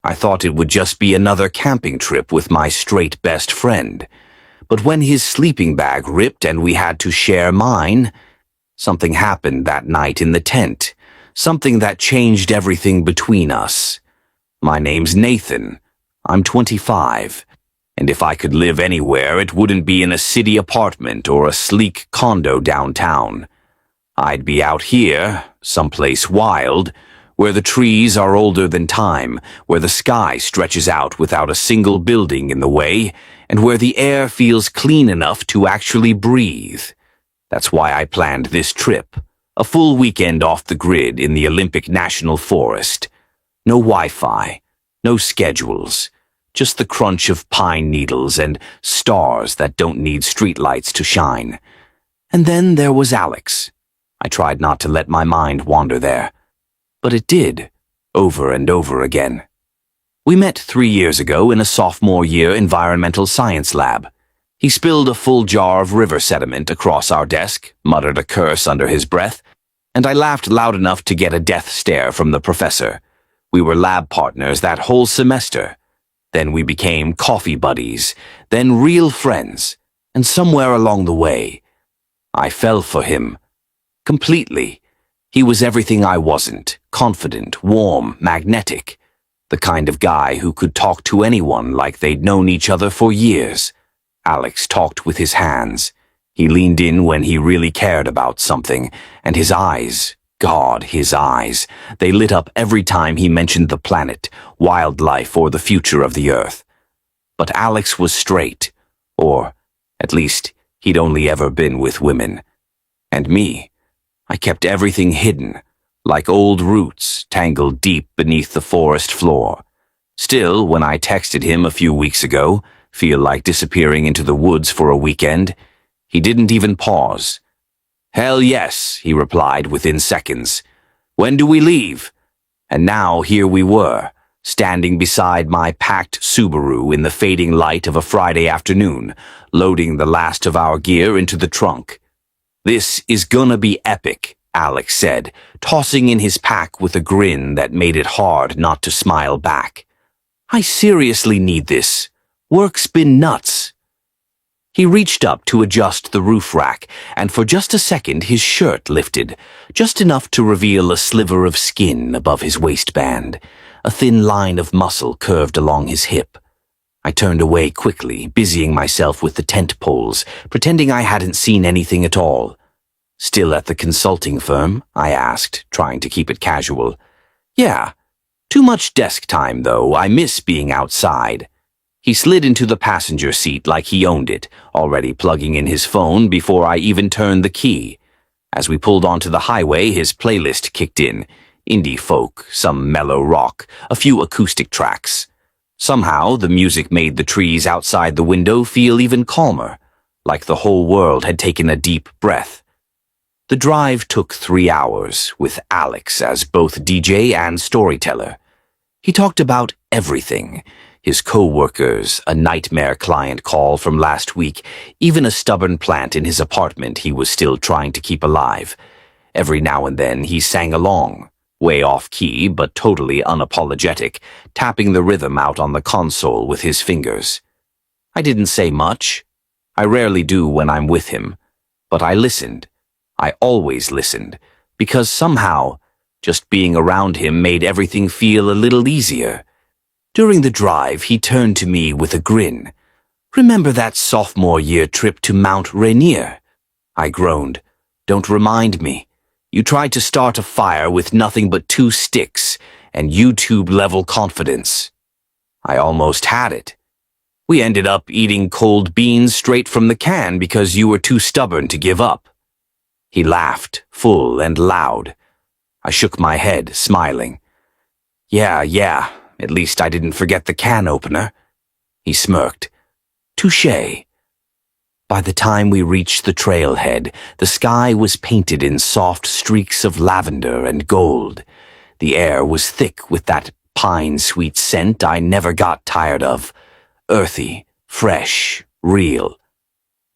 I thought it would just be another camping trip with my straight best friend. But when his sleeping bag ripped and we had to share mine, something happened that night in the tent. Something that changed everything between us. My name's Nathan. I'm 25. And if I could live anywhere, it wouldn't be in a city apartment or a sleek condo downtown. I'd be out here, someplace wild, where the trees are older than time, where the sky stretches out without a single building in the way, and where the air feels clean enough to actually breathe. That's why I planned this trip. A full weekend off the grid in the Olympic National Forest. No Wi-Fi, no schedules, just the crunch of pine needles and stars that don't need streetlights to shine. And then there was Alex. I tried not to let my mind wander there. But it did, over and over again. We met 3 years ago in a sophomore year environmental science lab. He spilled a full jar of river sediment across our desk, muttered a curse under his breath, and I laughed loud enough to get a death stare from the professor. We were lab partners that whole semester. Then we became coffee buddies, then real friends, and somewhere along the way, I fell for him. Completely. He was everything I wasn't, confident, warm, magnetic. The kind of guy who could talk to anyone like they'd known each other for years. Alex talked with his hands. He leaned in when he really cared about something, and his eyes, God, his eyes, they lit up every time he mentioned the planet, wildlife, or the future of the Earth. But Alex was straight, or, at least, he'd only ever been with women. And me, I kept everything hidden, like old roots tangled deep beneath the forest floor. Still, when I texted him a few weeks ago, feel like disappearing into the woods for a weekend, he didn't even pause. "Hell yes," he replied within seconds. "When do we leave?" And now here we were, standing beside my packed Subaru in the fading light of a Friday afternoon, loading the last of our gear into the trunk. "This is gonna be epic," Alex said, tossing in his pack with a grin that made it hard not to smile back. "I seriously need this. Work's been nuts." He reached up to adjust the roof rack, and for just a second his shirt lifted, just enough to reveal a sliver of skin above his waistband. A thin line of muscle curved along his hip. I turned away quickly, busying myself with the tent poles, pretending I hadn't seen anything at all. "Still at the consulting firm?" I asked, trying to keep it casual. "Yeah. Too much desk time, though. I miss being outside." He slid into the passenger seat like he owned it, already plugging in his phone before I even turned the key. As we pulled onto the highway, his playlist kicked in. Indie folk, some mellow rock, a few acoustic tracks. Somehow, the music made the trees outside the window feel even calmer, like the whole world had taken a deep breath. The drive took 3 hours, with Alex as both DJ and storyteller. He talked about everything. His co-workers, a nightmare client call from last week, even a stubborn plant in his apartment he was still trying to keep alive. Every now and then he sang along, way off-key but totally unapologetic, tapping the rhythm out on the console with his fingers. I didn't say much. I rarely do when I'm with him, but I listened. I always listened, because somehow, just being around him made everything feel a little easier. During the drive, he turned to me with a grin. "Remember that sophomore year trip to Mount Rainier?" I groaned. "Don't remind me. You tried to start a fire with nothing but 2 sticks and YouTube-level confidence." I almost had it. "We ended up eating cold beans straight from the can because you were too stubborn to give up." He laughed, full and loud. I shook my head, smiling. Yeah, at least I didn't forget the can opener." He smirked. "Touché." By the time we reached the trailhead, the sky was painted in soft streaks of lavender and gold. The air was thick with that pine-sweet scent I never got tired of. Earthy, fresh, real.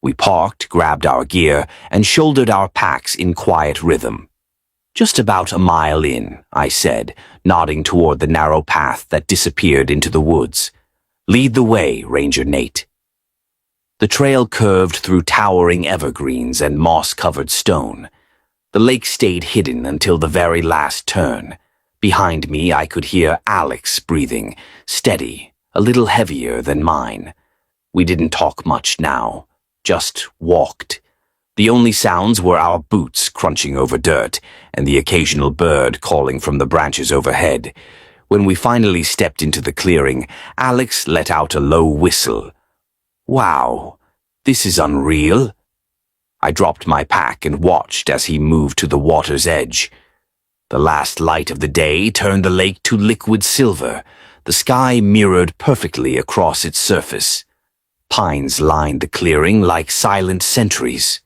We parked, grabbed our gear, and shouldered our packs in quiet rhythm. Just about a mile in, I said, nodding toward the narrow path that disappeared into the woods. Lead the way, Ranger Nate. The trail curved through towering evergreens and moss-covered stone. The lake stayed hidden until the very last turn. Behind me, I could hear Alex breathing, steady, a little heavier than mine. We didn't talk much now, just walked. The only sounds were our boots crunching over dirt and the occasional bird calling from the branches overhead. When we finally stepped into the clearing, Alex let out a low whistle. Wow, this is unreal. I dropped my pack and watched as he moved to the water's edge. The last light of the day turned the lake to liquid silver. The sky mirrored perfectly across its surface. Pines lined the clearing like silent sentries.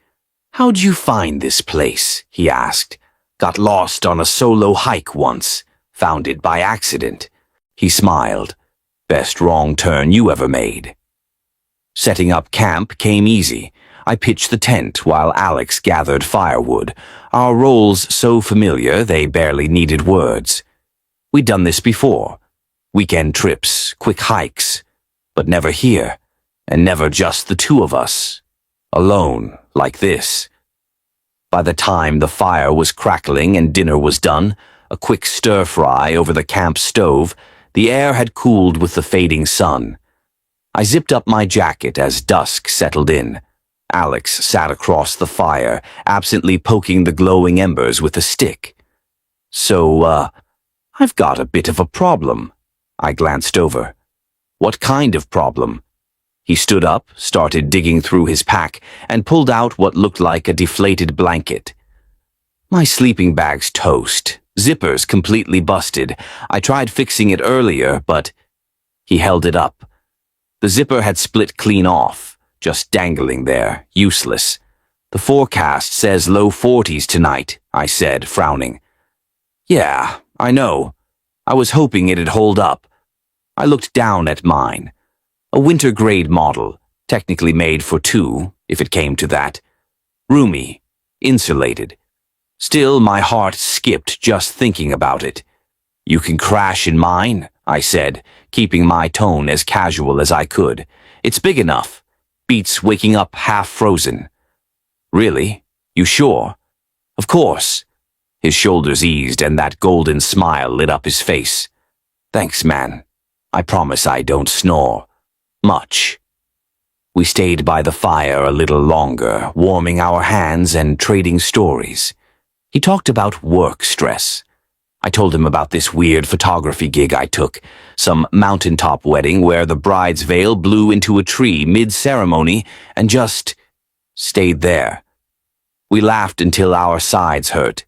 "How'd you find this place?" he asked. "Got lost on a solo hike once. Found it by accident." He smiled. "Best wrong turn you ever made." Setting up camp came easy. I pitched the tent while Alex gathered firewood, our roles so familiar they barely needed words. We'd done this before. Weekend trips, quick hikes, but never here, and never just the two of us. Alone, like this. By the time the fire was crackling and dinner was done, a quick stir-fry over the camp stove, the air had cooled with the fading sun. I zipped up my jacket as dusk settled in. Alex sat across the fire, absently poking the glowing embers with a stick. "So, I've got a bit of a problem." I glanced over. "What kind of problem?" He stood up, started digging through his pack, and pulled out what looked like a deflated blanket. "My sleeping bag's toast. Zipper's completely busted. I tried fixing it earlier, but—" He held it up. The zipper had split clean off, just dangling there, useless. "The forecast says low 40s tonight," I said, frowning. "Yeah, I know. I was hoping it'd hold up." I looked down at mine. A winter-grade model, technically made for two, if it came to that. Roomy, insulated. Still, my heart skipped just thinking about it. "You can crash in mine," I said, keeping my tone as casual as I could. "It's big enough. Beats waking up half frozen." "Really? You sure?" "Of course." His shoulders eased and that golden smile lit up his face. "Thanks, man. I promise I don't snore. Much." We stayed by the fire a little longer, warming our hands and trading stories. He talked about work stress. I told him about this weird photography gig I took, some mountaintop wedding where the bride's veil blew into a tree mid-ceremony and just stayed there. We laughed until our sides hurt,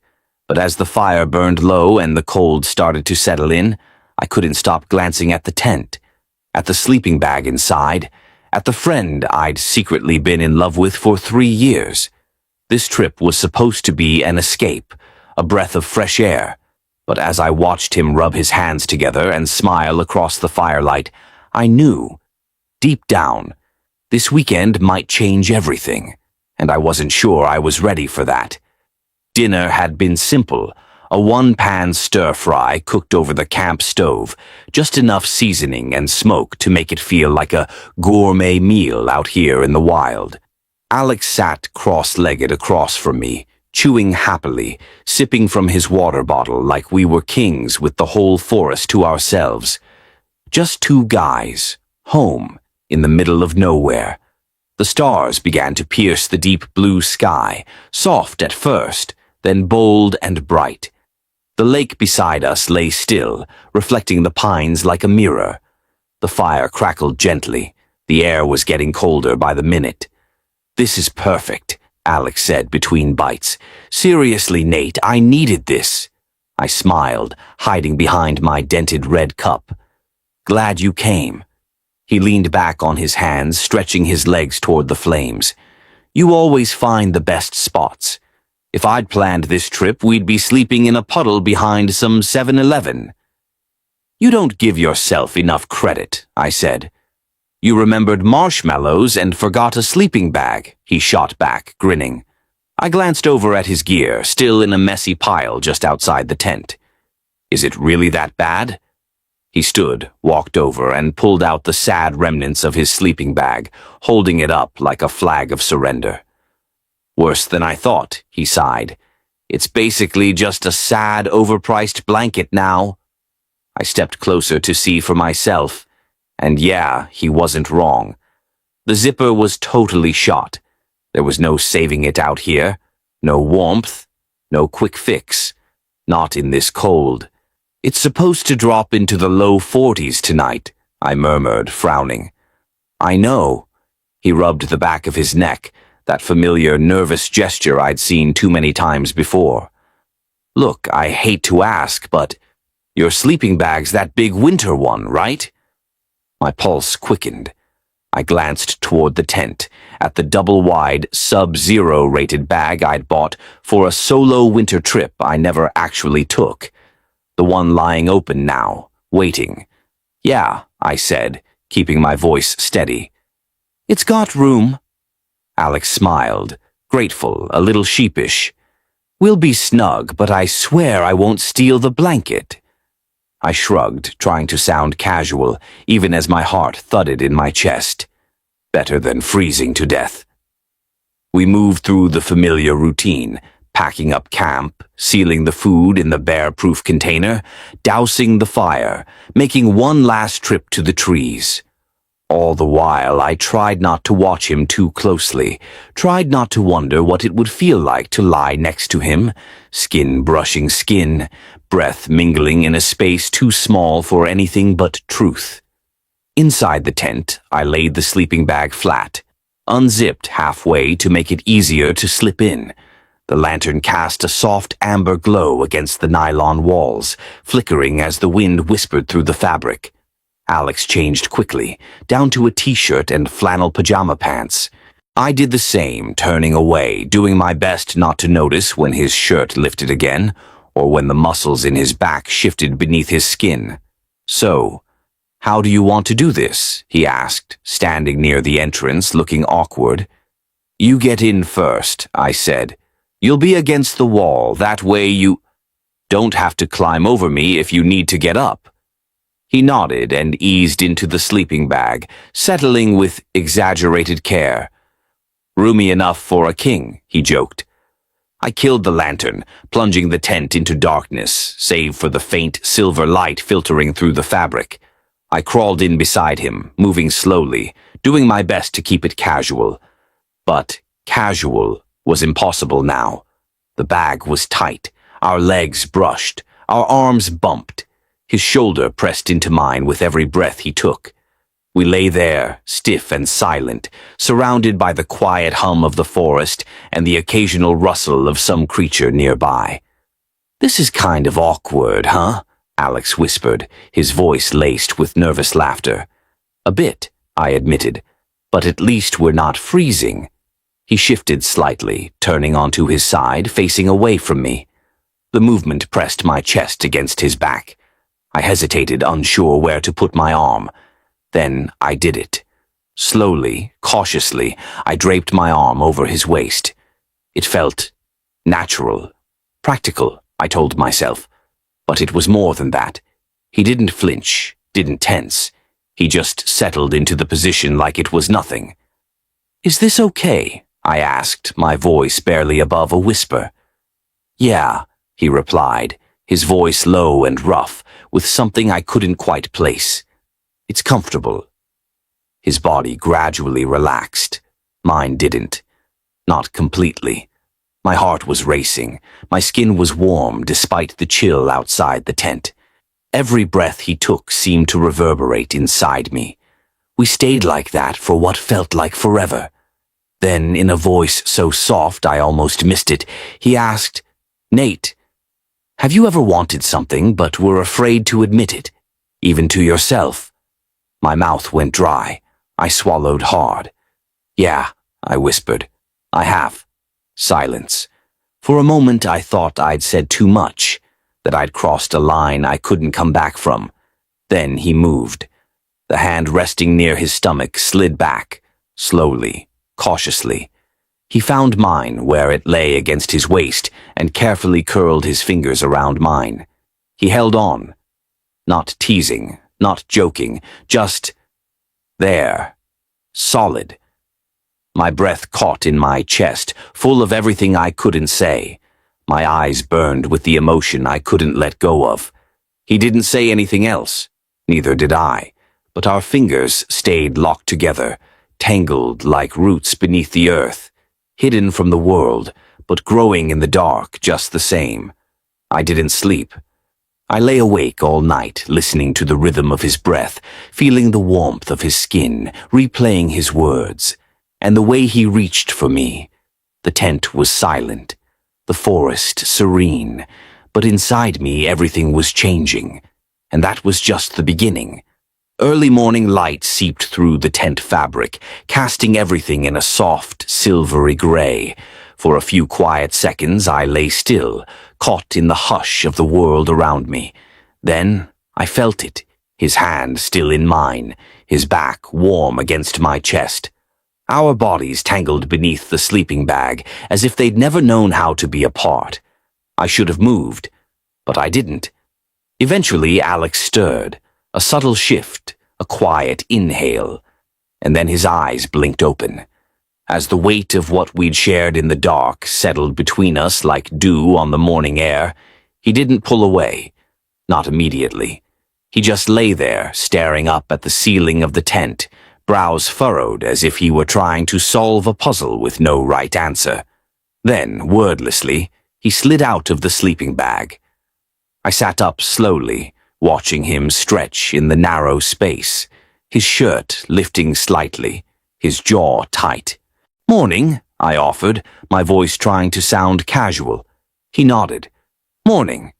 but as the fire burned low and the cold started to settle in, I couldn't stop glancing at the tent, at the sleeping bag inside, at the friend I'd secretly been in love with for 3 years. This trip was supposed to be an escape, a breath of fresh air, but as I watched him rub his hands together and smile across the firelight, I knew, deep down, this weekend might change everything, and I wasn't sure I was ready for that. Dinner had been simple, a one-pan stir-fry cooked over the camp stove, just enough seasoning and smoke to make it feel like a gourmet meal out here in the wild. Alex sat cross-legged across from me, chewing happily, sipping from his water bottle like we were kings with the whole forest to ourselves. Just two guys, home, in the middle of nowhere. The stars began to pierce the deep blue sky, soft at first, then bold and bright. The lake beside us lay still, reflecting the pines like a mirror. The fire crackled gently. The air was getting colder by the minute. "This is perfect," Alex said between bites. "Seriously, Nate, I needed this." I smiled, hiding behind my dented red cup. "Glad you came." He leaned back on his hands, stretching his legs toward the flames. "You always find the best spots. If I'd planned this trip, we'd be sleeping in a puddle behind some 7-Eleven. "You don't give yourself enough credit," I said. "You remembered marshmallows and forgot a sleeping bag," he shot back, grinning. I glanced over at his gear, still in a messy pile just outside the tent. Is it really that bad? He stood, walked over, and pulled out the sad remnants of his sleeping bag, holding it up like a flag of surrender. Worse than I thought, he sighed. It's basically just a sad, overpriced blanket now. I stepped closer to see for myself, and yeah, he wasn't wrong. The zipper was totally shot. There was no saving it out here, no warmth, no quick fix. Not in this cold. It's supposed to drop into the low 40s tonight, I murmured, frowning. I know. He rubbed the back of his neck, that familiar nervous gesture I'd seen too many times before. Look, I hate to ask, but your sleeping bag's that big winter one, right? My pulse quickened. I glanced toward the tent, at the double-wide, sub-zero rated bag I'd bought for a solo winter trip I never actually took. The one lying open now, waiting. Yeah, I said, keeping my voice steady. It's got room. Alex smiled, grateful, a little sheepish. We'll be snug, but I swear I won't steal the blanket. I shrugged, trying to sound casual, even as my heart thudded in my chest. Better than freezing to death. We moved through the familiar routine, packing up camp, sealing the food in the bear-proof container, dousing the fire, making one last trip to the trees. All the while, I tried not to watch him too closely, tried not to wonder what it would feel like to lie next to him, skin brushing skin, breath mingling in a space too small for anything but truth. Inside the tent, I laid the sleeping bag flat, unzipped halfway to make it easier to slip in. The lantern cast a soft amber glow against the nylon walls, flickering as the wind whispered through the fabric. Alex changed quickly, down to a t-shirt and flannel pajama pants. I did the same, turning away, doing my best not to notice when his shirt lifted again, or when the muscles in his back shifted beneath his skin. So, how do you want to do this? He asked, standing near the entrance, looking awkward. You get in first, I said. You'll be against the wall, that way you don't have to climb over me if you need to get up. He nodded and eased into the sleeping bag, settling with exaggerated care. Roomy enough for a king, he joked. I killed the lantern, plunging the tent into darkness, save for the faint silver light filtering through the fabric. I crawled in beside him, moving slowly, doing my best to keep it casual. But casual was impossible now. The bag was tight, our legs brushed, our arms bumped. His shoulder pressed into mine with every breath he took. We lay there, stiff and silent, surrounded by the quiet hum of the forest and the occasional rustle of some creature nearby. This is kind of awkward, huh? Alex whispered, his voice laced with nervous laughter. A bit, I admitted, but at least we're not freezing. He shifted slightly, turning onto his side, facing away from me. The movement pressed my chest against his back. I hesitated, unsure where to put my arm. Then I did it. Slowly, cautiously, I draped my arm over his waist. It felt natural, practical, I told myself. But it was more than that. He didn't flinch, didn't tense. He just settled into the position like it was nothing. Is this okay? I asked, my voice barely above a whisper. Yeah, he replied, his voice low and rough, with something I couldn't quite place. It's comfortable. His body gradually relaxed. Mine didn't. Not completely. My heart was racing. My skin was warm despite the chill outside the tent. Every breath he took seemed to reverberate inside me. We stayed like that for what felt like forever. Then, in a voice so soft I almost missed it, he asked, Nate, have you ever wanted something but were afraid to admit it, even to yourself? My mouth went dry. I swallowed hard. Yeah, I whispered. I have. Silence. For a moment I thought I'd said too much, that I'd crossed a line I couldn't come back from. Then he moved. The hand resting near his stomach slid back, slowly, cautiously. He found mine where it lay against his waist and carefully curled his fingers around mine. He held on. Not teasing, not joking, just there. Solid. My breath caught in my chest, full of everything I couldn't say. My eyes burned with the emotion I couldn't let go of. He didn't say anything else. Neither did I. But our fingers stayed locked together, tangled like roots beneath the earth, hidden from the world, but growing in the dark just the same. I didn't sleep. I lay awake all night, listening to the rhythm of his breath, feeling the warmth of his skin, replaying his words, and the way he reached for me. The tent was silent, the forest serene, but inside me everything was changing, and that was just the beginning. Early morning light seeped through the tent fabric, casting everything in a soft, silvery gray. For a few quiet seconds I lay still, caught in the hush of the world around me. Then I felt it, his hand still in mine, his back warm against my chest. Our bodies tangled beneath the sleeping bag, as if they'd never known how to be apart. I should have moved, but I didn't. Eventually Alex stirred. A subtle shift, a quiet inhale, and then his eyes blinked open. As the weight of what we'd shared in the dark settled between us like dew on the morning air, he didn't pull away. Not immediately. He just lay there, staring up at the ceiling of the tent, brows furrowed as if he were trying to solve a puzzle with no right answer. Then, wordlessly, he slid out of the sleeping bag. I sat up slowly, watching him stretch in the narrow space, his shirt lifting slightly, his jaw tight. "Morning," I offered, my voice trying to sound casual. He nodded. "Morning."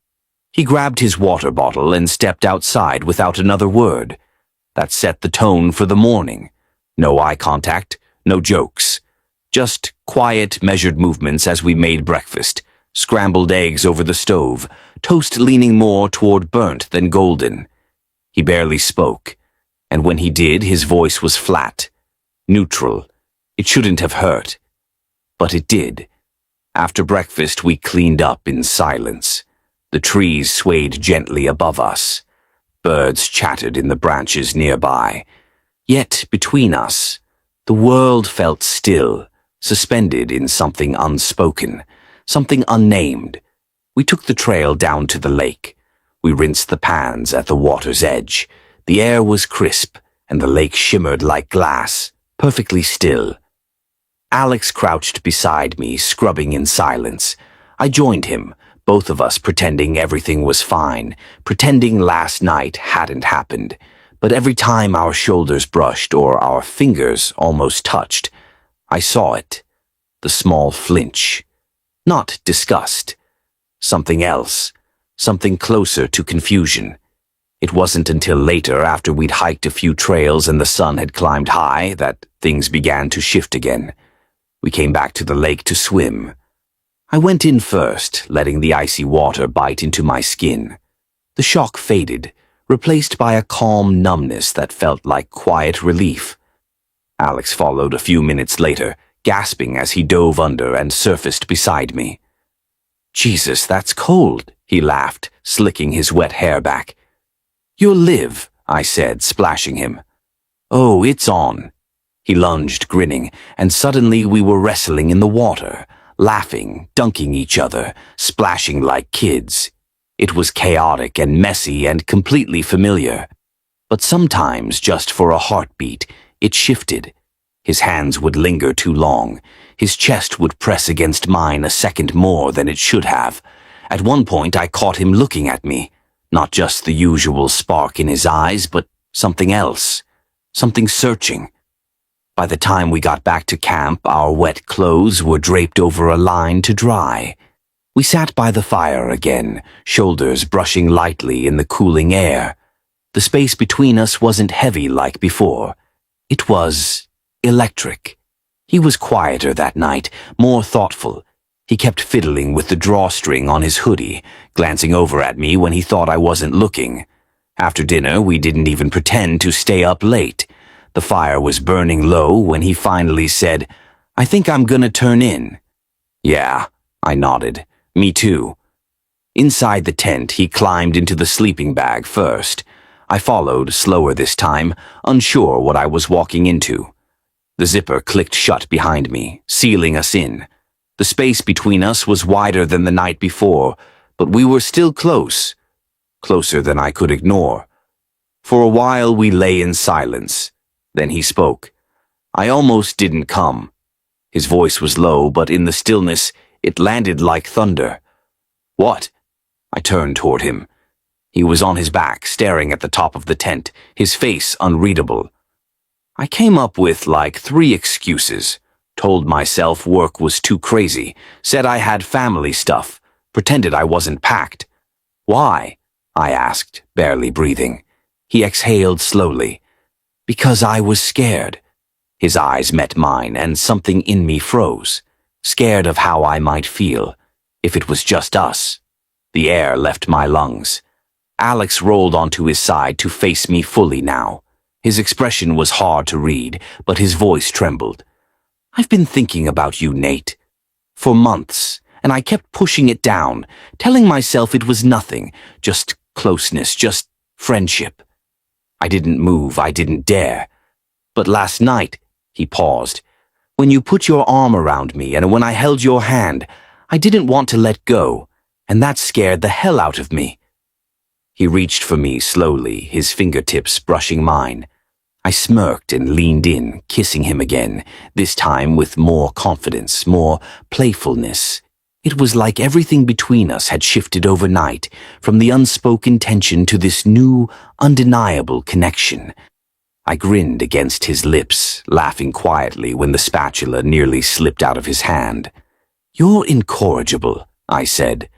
He grabbed his water bottle and stepped outside without another word. That set the tone for the morning. No eye contact, no jokes. Just quiet, measured movements as we made breakfast. Scrambled eggs over the stove, toast leaning more toward burnt than golden. He barely spoke, and when he did, his voice was flat, neutral. It shouldn't have hurt, but it did. After breakfast, we cleaned up in silence. The trees swayed gently above us. Birds chattered in the branches nearby. Yet, between us, the world felt still, suspended in something unspoken. Something unnamed. We took the trail down to the lake. We rinsed the pans at the water's edge. The air was crisp, and the lake shimmered like glass, perfectly still. Alex crouched beside me, scrubbing in silence. I joined him, both of us pretending everything was fine, pretending last night hadn't happened. But every time our shoulders brushed or our fingers almost touched, I saw it. The small flinch. Not disgust. Something else. Something closer to confusion. It wasn't until later, after we'd hiked a few trails and the sun had climbed high, that things began to shift again. We came back to the lake to swim. I went in first, letting the icy water bite into my skin. The shock faded, replaced by a calm numbness that felt like quiet relief. Alex followed a few minutes later, gasping as he dove under and surfaced beside me. "Jesus, that's cold," he laughed, slicking his wet hair back. "You'll live," I said, splashing him. "Oh, it's on." He lunged, grinning, and suddenly we were wrestling in the water, laughing, dunking each other, splashing like kids. It was chaotic and messy and completely familiar. But sometimes, just for a heartbeat, it shifted. His hands would linger too long. His chest would press against mine a second more than it should have. At one point I caught him looking at me. Not just the usual spark in his eyes, but something else. Something searching. By the time we got back to camp, our wet clothes were draped over a line to dry. We sat by the fire again, shoulders brushing lightly in the cooling air. The space between us wasn't heavy like before. It was electric. He was quieter that night, more thoughtful. He kept fiddling with the drawstring on his hoodie, glancing over at me when he thought I wasn't looking. After dinner, we didn't even pretend to stay up late. The fire was burning low when he finally said, I think I'm gonna turn in." "Yeah," I nodded. "Me too." Inside the tent, he climbed into the sleeping bag first. I followed, slower this time, unsure what I was walking into. The zipper clicked shut behind me, sealing us in. The space between us was wider than the night before, but we were still close, closer than I could ignore. For a while we lay in silence. Then he spoke. "I almost didn't come." His voice was low, but in the stillness, it landed like thunder. "What?" I turned toward him. He was on his back, staring at the top of the tent, his face unreadable. I came up with like 3 excuses. Told myself work was too crazy, said I had family stuff, pretended I wasn't packed. "Why?" I asked, barely breathing. He exhaled slowly. "Because I was scared." His eyes met mine, and something in me froze. Scared of how I might feel, if it was just us. The air left my lungs. Alex rolled onto his side to face me fully now. His expression was hard to read, but his voice trembled. "I've been thinking about you, Nate. For months, and I kept pushing it down, telling myself it was nothing, just closeness, just friendship. I didn't move, I didn't dare. But last night," he paused, "when you put your arm around me and when I held your hand, I didn't want to let go, and that scared the hell out of me." He reached for me slowly, his fingertips brushing mine. I smirked and leaned in, kissing him again, this time with more confidence, more playfulness. It was like everything between us had shifted overnight, from the unspoken tension to this new, undeniable connection. I grinned against his lips, laughing quietly when the spatula nearly slipped out of his hand. "You're incorrigible," I said,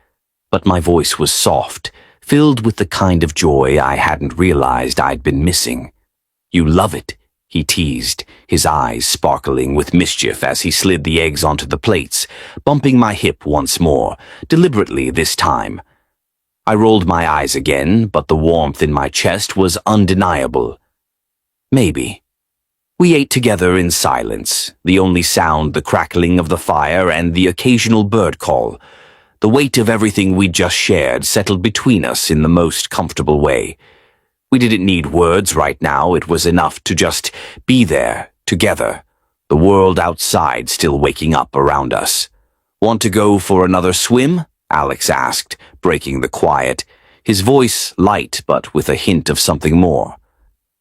but my voice was soft, filled with the kind of joy I hadn't realized I'd been missing. "You love it," he teased, his eyes sparkling with mischief as he slid the eggs onto the plates, bumping my hip once more, deliberately this time. I rolled my eyes again, but the warmth in my chest was undeniable. Maybe. We ate together in silence, the only sound the crackling of the fire and the occasional bird call. The weight of everything we'd just shared settled between us in the most comfortable way. We didn't need words right now, it was enough to just be there, together, the world outside still waking up around us. "Want to go for another swim?" Alex asked, breaking the quiet, his voice light but with a hint of something more.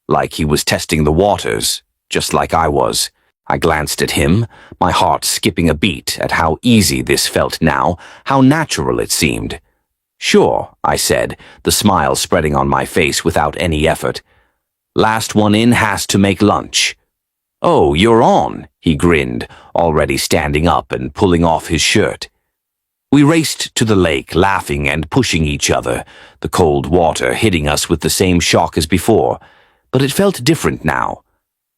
Like he was testing the waters, just like I was. I glanced at him, my heart skipping a beat at how easy this felt now, how natural it seemed. "Sure," I said, the smile spreading on my face without any effort. "Last one in has to make lunch." "Oh, you're on," he grinned, already standing up and pulling off his shirt. We raced to the lake, laughing and pushing each other, the cold water hitting us with the same shock as before. But it felt different now,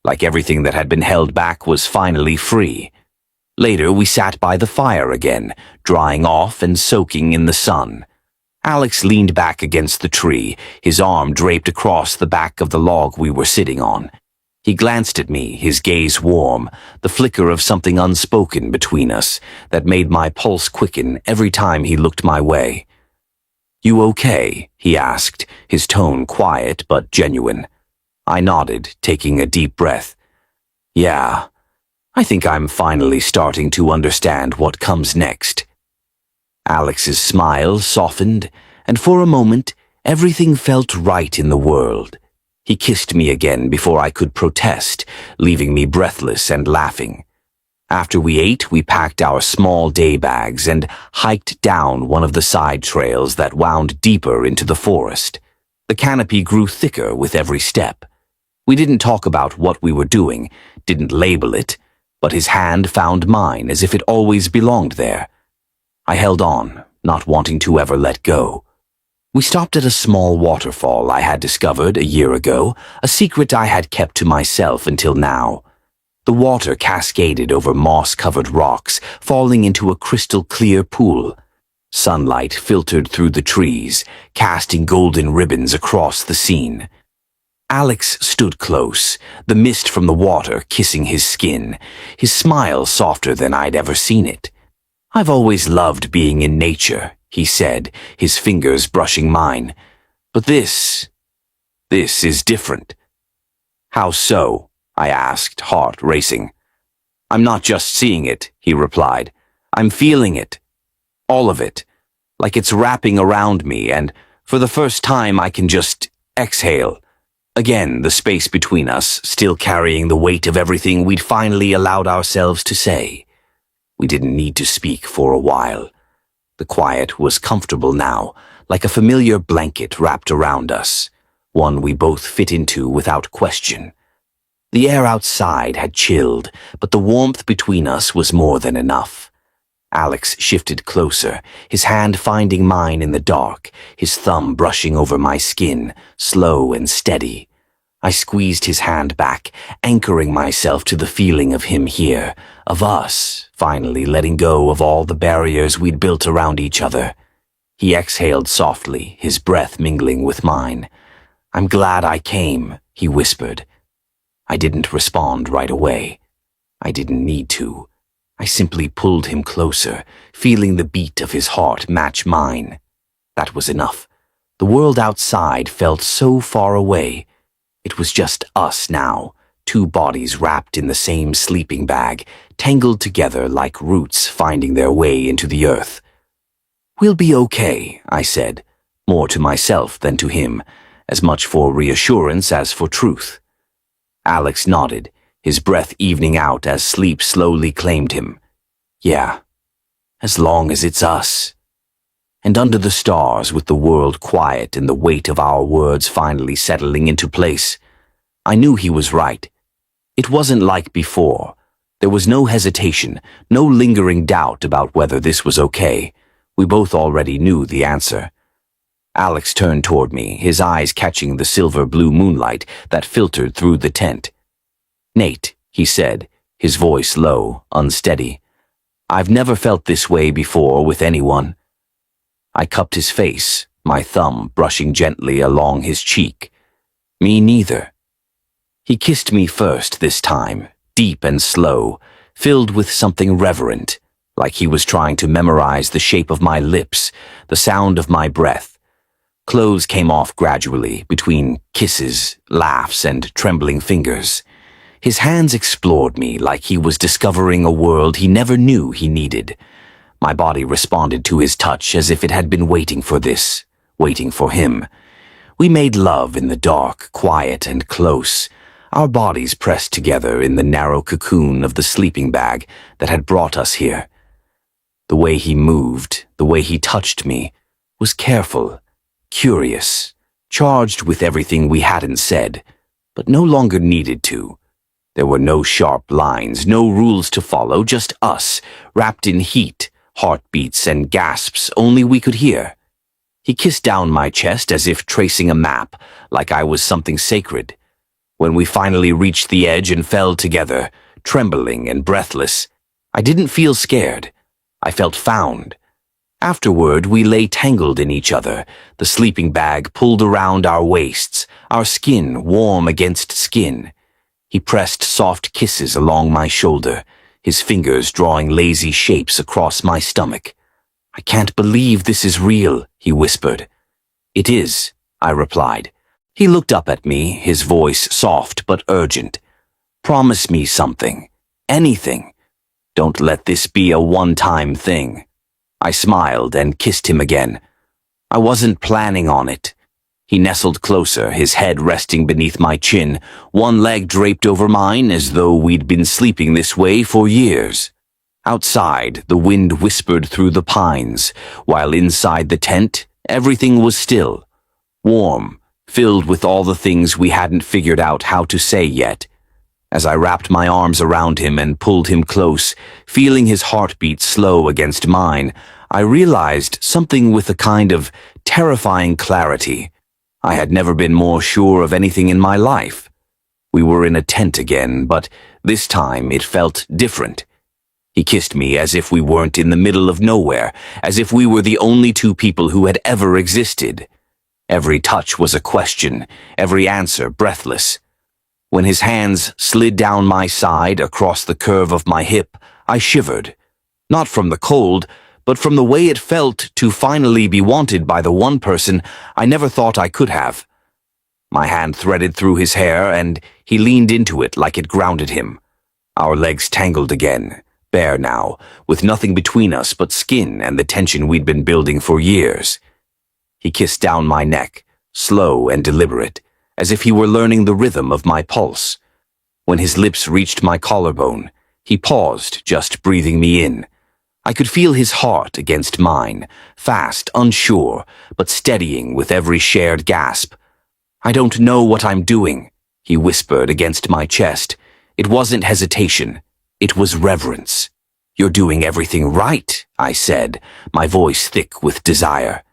like everything that had been held back was finally free. Later, we sat by the fire again, drying off and soaking in the sun. Alex leaned back against the tree, his arm draped across the back of the log we were sitting on. He glanced at me, his gaze warm, the flicker of something unspoken between us that made my pulse quicken every time he looked my way. "You okay?" he asked, his tone quiet but genuine. I nodded, taking a deep breath. "Yeah, I think I'm finally starting to understand what comes next." Alex's smile softened, and for a moment, everything felt right in the world. He kissed me again before I could protest, leaving me breathless and laughing. After we ate, we packed our small day bags and hiked down one of the side trails that wound deeper into the forest. The canopy grew thicker with every step. We didn't talk about what we were doing, didn't label it, but his hand found mine as if it always belonged there. I held on, not wanting to ever let go. We stopped at a small waterfall I had discovered a year ago, a secret I had kept to myself until now. The water cascaded over moss-covered rocks, falling into a crystal-clear pool. Sunlight filtered through the trees, casting golden ribbons across the scene. Alex stood close, the mist from the water kissing his skin, his smile softer than I'd ever seen it. "I've always loved being in nature," he said, his fingers brushing mine. "But this is different." "How so?" I asked, heart racing. "I'm not just seeing it," he replied. "I'm feeling it. All of it. Like it's wrapping around me, and for the first time I can just exhale." Again, the space between us, still carrying the weight of everything we'd finally allowed ourselves to say. We didn't need to speak for a while. The quiet was comfortable now, like a familiar blanket wrapped around us, one we both fit into without question. The air outside had chilled, but the warmth between us was more than enough. Alex shifted closer, his hand finding mine in the dark, his thumb brushing over my skin, slow and steady. I squeezed his hand back, anchoring myself to the feeling of him here, of us, finally letting go of all the barriers we'd built around each other. He exhaled softly, his breath mingling with mine. "I'm glad I came," he whispered. I didn't respond right away. I didn't need to. I simply pulled him closer, feeling the beat of his heart match mine. That was enough. The world outside felt so far away. It was just us now, two bodies wrapped in the same sleeping bag, tangled together like roots finding their way into the earth. "We'll be okay," I said, more to myself than to him, as much for reassurance as for truth. Alex nodded, his breath evening out as sleep slowly claimed him. "Yeah, as long as it's us." And under the stars, with the world quiet and the weight of our words finally settling into place, I knew he was right. It wasn't like before. There was no hesitation, no lingering doubt about whether this was okay. We both already knew the answer. Alex turned toward me, his eyes catching the silver-blue moonlight that filtered through the tent. "Nate," he said, his voice low, unsteady. "I've never felt this way before with anyone." I cupped his face, my thumb brushing gently along his cheek. "Me neither." He kissed me first this time, deep and slow, filled with something reverent, like he was trying to memorize the shape of my lips, the sound of my breath. Clothes came off gradually, between kisses, laughs, and trembling fingers. His hands explored me like he was discovering a world he never knew he needed. My body responded to his touch as if it had been waiting for this, waiting for him. We made love in the dark, quiet and close, our bodies pressed together in the narrow cocoon of the sleeping bag that had brought us here. The way he moved, the way he touched me, was careful, curious, charged with everything we hadn't said, but no longer needed to. There were no sharp lines, no rules to follow, just us, wrapped in heat, heartbeats and gasps only we could hear. He kissed down my chest as if tracing a map, like I was something sacred. When we finally reached the edge and fell together, trembling and breathless, I didn't feel scared. I felt found. Afterward, we lay tangled in each other, the sleeping bag pulled around our waists, our skin warm against skin. He pressed soft kisses along my shoulder, his fingers drawing lazy shapes across my stomach. "I can't believe this is real," he whispered. "It is," I replied. He looked up at me, his voice soft but urgent. "Promise me something. Anything. Don't let this be a one-time thing." I smiled and kissed him again. I wasn't planning on it. He nestled closer, his head resting beneath my chin, one leg draped over mine as though we'd been sleeping this way for years. Outside, the wind whispered through the pines, while inside the tent, everything was still, warm, filled with all the things we hadn't figured out how to say yet. As I wrapped my arms around him and pulled him close, feeling his heartbeat slow against mine, I realized something with a kind of terrifying clarity. I had never been more sure of anything in my life. We were in a tent again, but this time it felt different. He kissed me as if we weren't in the middle of nowhere, as if we were the only two people who had ever existed. Every touch was a question, every answer breathless. When his hands slid down my side across the curve of my hip, I shivered. Not from the cold, but from the way it felt to finally be wanted by the one person I never thought I could have. My hand threaded through his hair, and he leaned into it like it grounded him. Our legs tangled again, bare now, with nothing between us but skin and the tension we'd been building for years. He kissed down my neck, slow and deliberate, as if he were learning the rhythm of my pulse. When his lips reached my collarbone, he paused, just breathing me in. I could feel his heart against mine, fast, unsure, but steadying with every shared gasp. "I don't know what I'm doing," he whispered against my chest. It wasn't hesitation. It was reverence. "You're doing everything right," I said, my voice thick with desire.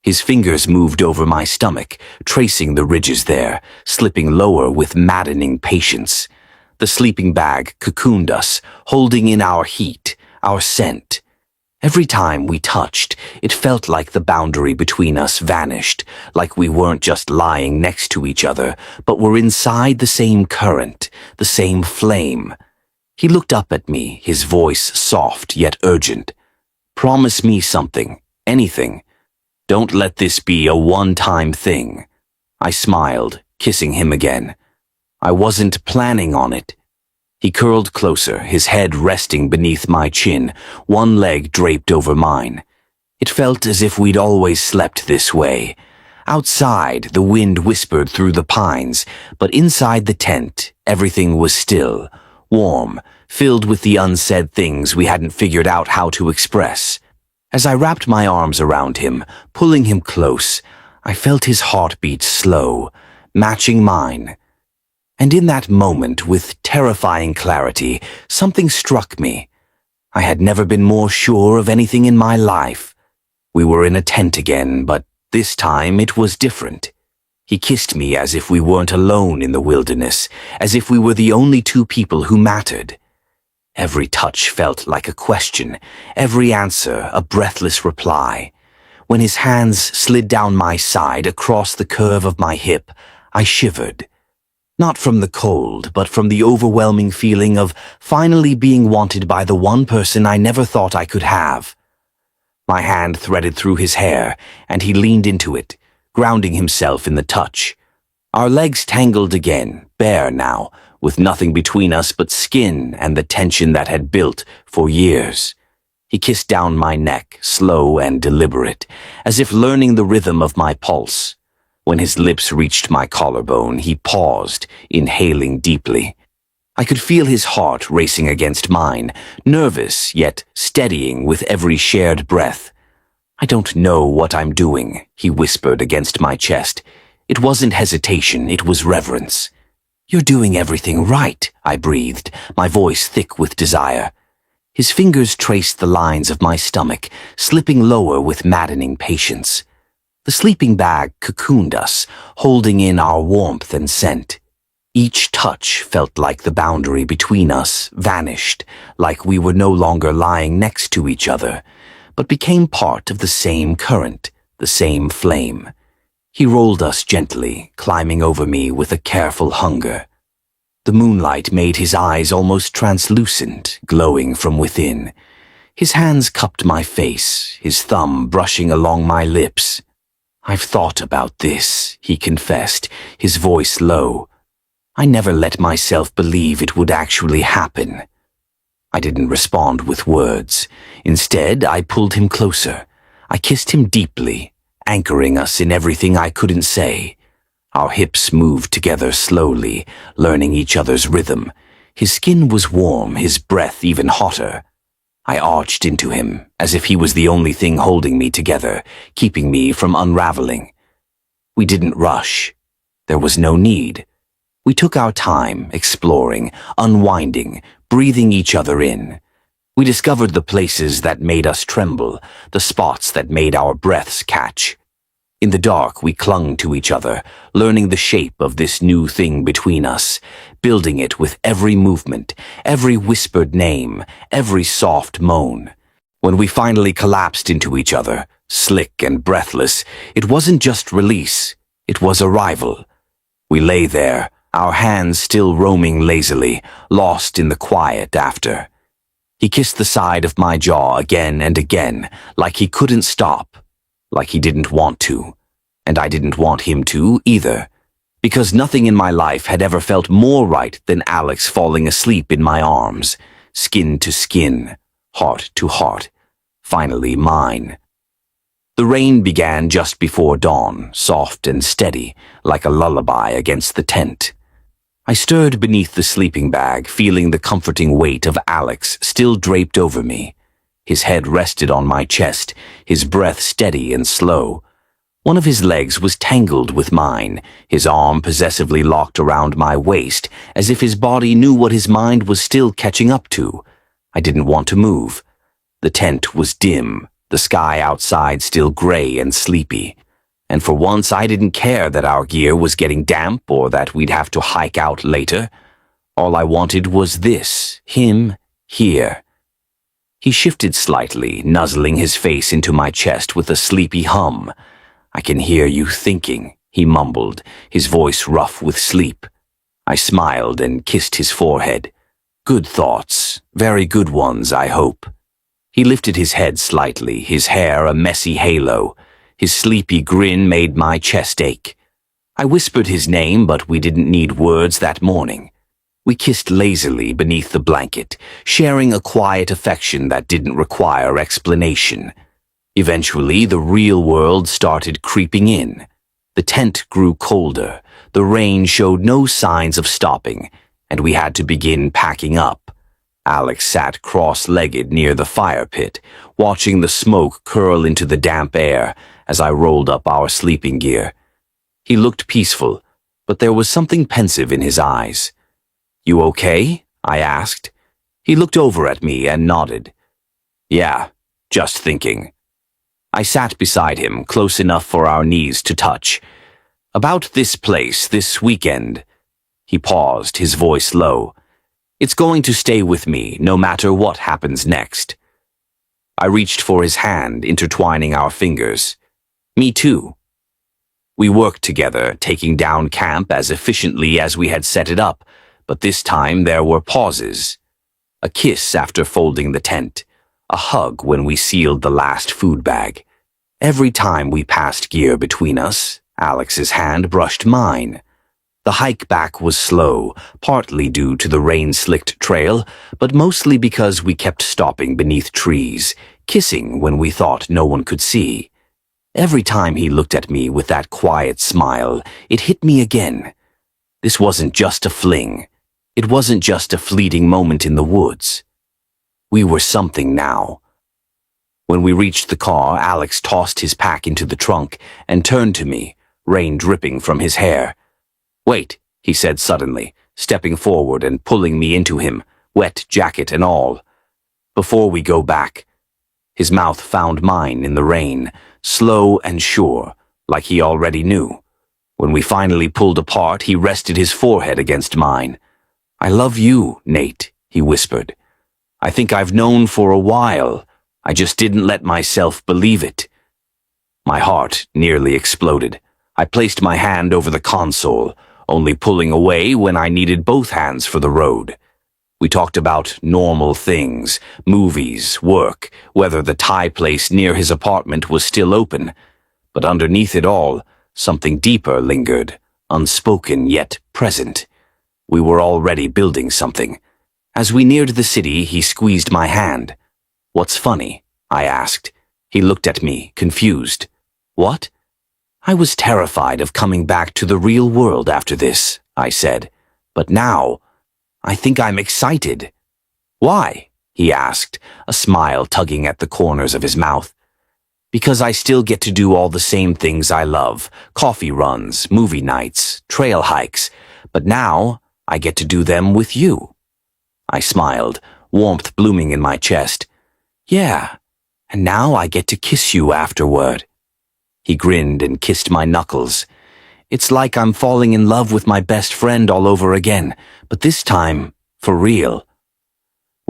His fingers moved over my stomach, tracing the ridges there, slipping lower with maddening patience. The sleeping bag cocooned us, holding in our heat, our scent. Every time we touched, it felt like the boundary between us vanished, like we weren't just lying next to each other, but were inside the same current, the same flame. He looked up at me, his voice soft yet urgent. "Promise me something, anything. Don't let this be a one-time thing." I smiled, kissing him again. I wasn't planning on it. He curled closer, his head resting beneath my chin, one leg draped over mine. It felt as if we'd always slept this way. Outside, the wind whispered through the pines, but inside the tent, everything was still, warm, filled with the unsaid things we hadn't figured out how to express. As I wrapped my arms around him, pulling him close, I felt his heartbeat slow, matching mine. And in that moment, with terrifying clarity, something struck me. I had never been more sure of anything in my life. We were in a tent again, but this time it was different. He kissed me as if we weren't alone in the wilderness, as if we were the only two people who mattered. Every touch felt like a question, every answer a breathless reply. When his hands slid down my side across the curve of my hip, I shivered. Not from the cold, but from the overwhelming feeling of finally being wanted by the one person I never thought I could have. My hand threaded through his hair, and he leaned into it, grounding himself in the touch. Our legs tangled again, bare now, with nothing between us but skin and the tension that had built for years. He kissed down my neck, slow and deliberate, as if learning the rhythm of my pulse. When his lips reached my collarbone, he paused, inhaling deeply. I could feel his heart racing against mine, nervous yet steadying with every shared breath. "I don't know what I'm doing," he whispered against my chest. It wasn't hesitation, it was reverence. "You're doing everything right," I breathed, my voice thick with desire. His fingers traced the lines of my stomach, slipping lower with maddening patience. The sleeping bag cocooned us, holding in our warmth and scent. Each touch felt like the boundary between us vanished, like we were no longer lying next to each other, but became part of the same current, the same flame. He rolled us gently, climbing over me with a careful hunger. The moonlight made his eyes almost translucent, glowing from within. His hands cupped my face, his thumb brushing along my lips. "I've thought about this," he confessed, his voice low. "I never let myself believe it would actually happen." I didn't respond with words. Instead, I pulled him closer. I kissed him deeply, anchoring us in everything I couldn't say. Our hips moved together slowly, learning each other's rhythm. His skin was warm, his breath even hotter. I arched into him, as if he was the only thing holding me together, keeping me from unraveling. We didn't rush. There was no need. We took our time, exploring, unwinding, breathing each other in. We discovered the places that made us tremble, the spots that made our breaths catch. In the dark, we clung to each other, learning the shape of this new thing between us, building it with every movement, every whispered name, every soft moan. When we finally collapsed into each other, slick and breathless, it wasn't just release, it was arrival. We lay there, our hands still roaming lazily, lost in the quiet after. He kissed the side of my jaw again and again, like he couldn't stop, like he didn't want to. And I didn't want him to either, because nothing in my life had ever felt more right than Alex falling asleep in my arms, skin to skin, heart to heart, finally mine. The rain began just before dawn, soft and steady, like a lullaby against the tent. I stirred beneath the sleeping bag, feeling the comforting weight of Alex still draped over me. His head rested on my chest, his breath steady and slow. One of his legs was tangled with mine, his arm possessively locked around my waist, as if his body knew what his mind was still catching up to. I didn't want to move. The tent was dim, the sky outside still gray and sleepy. And for once I didn't care that our gear was getting damp or that we'd have to hike out later. All I wanted was this, him, here. He shifted slightly, nuzzling his face into my chest with a sleepy hum. "I can hear you thinking," he mumbled, his voice rough with sleep. I smiled and kissed his forehead. "Good thoughts, very good ones, I hope." He lifted his head slightly, his hair a messy halo. His sleepy grin made my chest ache. I whispered his name, but we didn't need words that morning. We kissed lazily beneath the blanket, sharing a quiet affection that didn't require explanation. Eventually, the real world started creeping in. The tent grew colder, the rain showed no signs of stopping, and we had to begin packing up. Alex sat cross-legged near the fire pit, watching the smoke curl into the damp air as I rolled up our sleeping gear. He looked peaceful, but there was something pensive in his eyes. "You okay?" I asked. He looked over at me and nodded. "Yeah, just thinking." I sat beside him, close enough for our knees to touch. "About this place, this weekend." He paused, his voice low. "It's going to stay with me, no matter what happens next." I reached for his hand, intertwining our fingers. "Me too." We worked together, taking down camp as efficiently as we had set it up, but this time there were pauses. A kiss after folding the tent, a hug when we sealed the last food bag. Every time we passed gear between us, Alex's hand brushed mine. The hike back was slow, partly due to the rain-slicked trail, but mostly because we kept stopping beneath trees, kissing when we thought no one could see. Every time he looked at me with that quiet smile, it hit me again. This wasn't just a fling. It wasn't just a fleeting moment in the woods. We were something now. When we reached the car, Alex tossed his pack into the trunk and turned to me, rain dripping from his hair. "Wait," he said suddenly, stepping forward and pulling me into him, wet jacket and all. "Before we go back." His mouth found mine in the rain, slow and sure, like he already knew. When we finally pulled apart, he rested his forehead against mine. "I love you, Nate," he whispered. "I think I've known for a while. I just didn't let myself believe it." My heart nearly exploded. I placed my hand over the console, only pulling away when I needed both hands for the road. We talked about normal things, movies, work, whether the Thai place near his apartment was still open. But underneath it all, something deeper lingered, unspoken yet present. We were already building something. As we neared the city, he squeezed my hand. "What's funny?" I asked. He looked at me, confused. "What?" "I was terrified of coming back to the real world after this," I said. "But now, I think I'm excited." "Why?" he asked, a smile tugging at the corners of his mouth. "Because I still get to do all the same things I love, coffee runs, movie nights, trail hikes, but now I get to do them with you." I smiled, warmth blooming in my chest. "Yeah, and now I get to kiss you afterward." He grinned and kissed my knuckles. "It's like I'm falling in love with my best friend all over again, but this time, for real."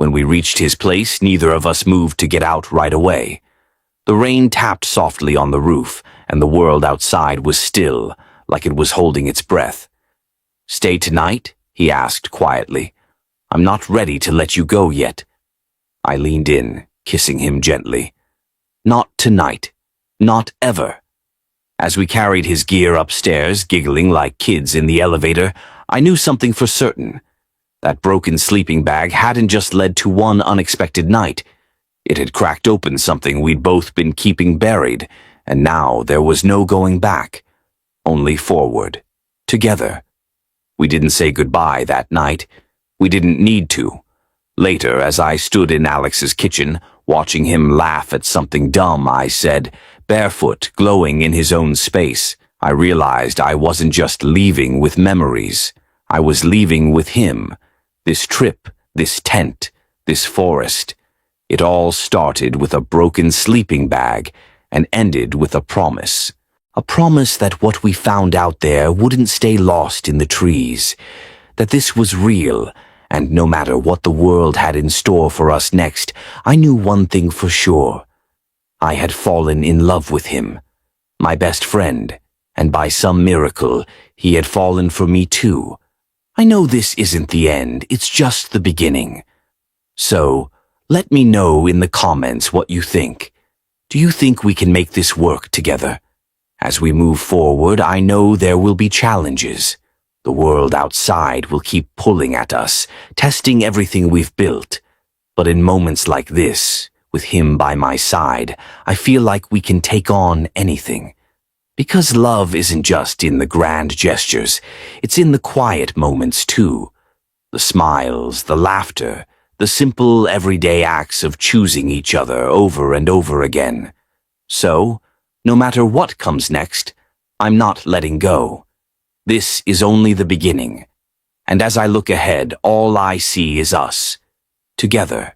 When we reached his place, neither of us moved to get out right away. The rain tapped softly on the roof, and the world outside was still, like it was holding its breath. "Stay tonight?" he asked quietly. "I'm not ready to let you go yet." I leaned in, kissing him gently. "Not tonight. Not ever." As we carried his gear upstairs, giggling like kids in the elevator, I knew something for certain. That broken sleeping bag hadn't just led to one unexpected night. It had cracked open something we'd both been keeping buried, and now there was no going back. Only forward. Together. We didn't say goodbye that night. We didn't need to. Later, as I stood in Alex's kitchen, watching him laugh at something dumb I said, barefoot, glowing in his own space, I realized I wasn't just leaving with memories. I was leaving with him. This trip, this tent, this forest. It all started with a broken sleeping bag and ended with a promise. A promise that what we found out there wouldn't stay lost in the trees. That this was real, and no matter what the world had in store for us next, I knew one thing for sure. I had fallen in love with him, my best friend, and by some miracle, he had fallen for me too. I know this isn't the end, it's just the beginning. So, let me know in the comments what you think. Do you think we can make this work together? As we move forward, I know there will be challenges. The world outside will keep pulling at us, testing everything we've built. But in moments like this, with him by my side, I feel like we can take on anything. Because love isn't just in the grand gestures, it's in the quiet moments too. The smiles, the laughter, the simple everyday acts of choosing each other over and over again. So, no matter what comes next, I'm not letting go. This is only the beginning. And as I look ahead, all I see is us. Together.